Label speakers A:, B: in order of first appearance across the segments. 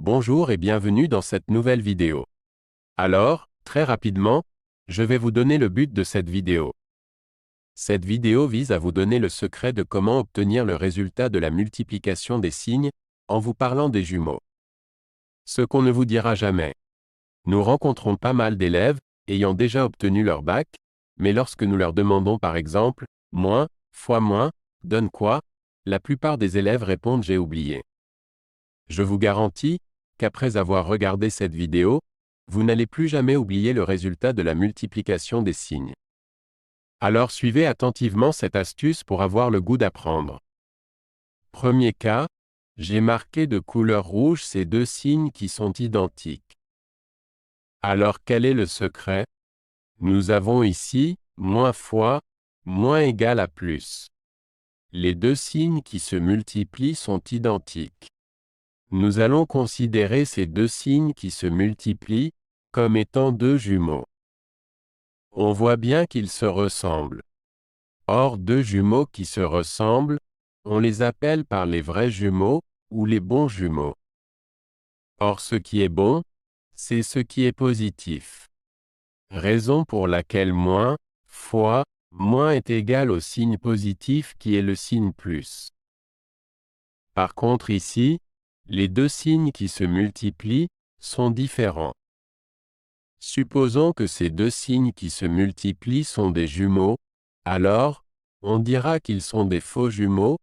A: Bonjour et bienvenue dans cette nouvelle vidéo. Alors, très rapidement, je vais vous donner le but de cette vidéo. Cette vidéo vise à vous donner le secret de comment obtenir le résultat de la multiplication des signes, en vous parlant des jumeaux. Ce qu'on ne vous dira jamais. Nous rencontrons pas mal d'élèves, ayant déjà obtenu leur bac, mais lorsque nous leur demandons par exemple, moins, fois moins, donne quoi, la plupart des élèves répondent j'ai oublié. Je vous garantis qu'après avoir regardé cette vidéo, vous n'allez plus jamais oublier le résultat de la multiplication des signes. Alors suivez attentivement cette astuce pour avoir le goût d'apprendre. Premier cas, j'ai marqué de couleur rouge ces deux signes qui sont identiques. Alors quel est le secret? Nous avons ici, moins fois, moins égale à plus. Les deux signes qui se multiplient sont identiques. Nous allons considérer ces deux signes qui se multiplient comme étant deux jumeaux. On voit bien qu'ils se ressemblent. Or, deux jumeaux qui se ressemblent, on les appelle par les vrais jumeaux ou les bons jumeaux. Or, ce qui est bon, c'est ce qui est positif. Raison pour laquelle moins, fois, moins est égal au signe positif qui est le signe plus. Par contre ici, les deux signes qui se multiplient sont différents. Supposons que ces deux signes qui se multiplient sont des jumeaux, alors, on dira qu'ils sont des faux jumeaux,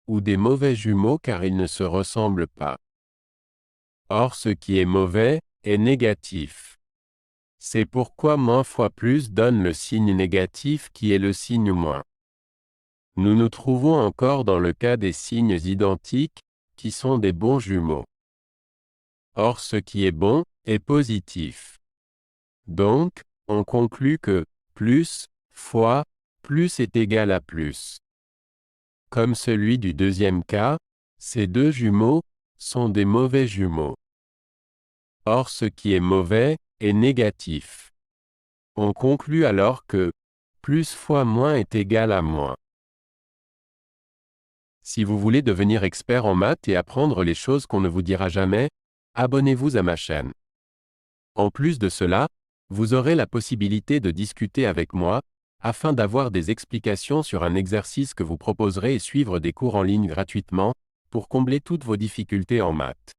A: ou des mauvais jumeaux car ils ne se ressemblent pas. Or ce qui est mauvais est négatif. C'est pourquoi moins fois plus donne le signe négatif qui est le signe moins. Nous nous trouvons encore dans le cas des signes identiques, qui sont des bons jumeaux. Or ce qui est bon est positif. Donc, on conclut que plus fois plus est égal à plus. Comme celui du deuxième cas, ces deux jumeaux sont des mauvais jumeaux. Or ce qui est mauvais est négatif. On conclut alors que plus fois moins est égal à moins. Si vous voulez devenir expert en maths et apprendre les choses qu'on ne vous dira jamais, abonnez-vous à ma chaîne. En plus de cela, vous aurez la possibilité de discuter avec moi, afin d'avoir des explications sur un exercice que vous proposerez et suivre des cours en ligne gratuitement, pour combler toutes vos difficultés en maths.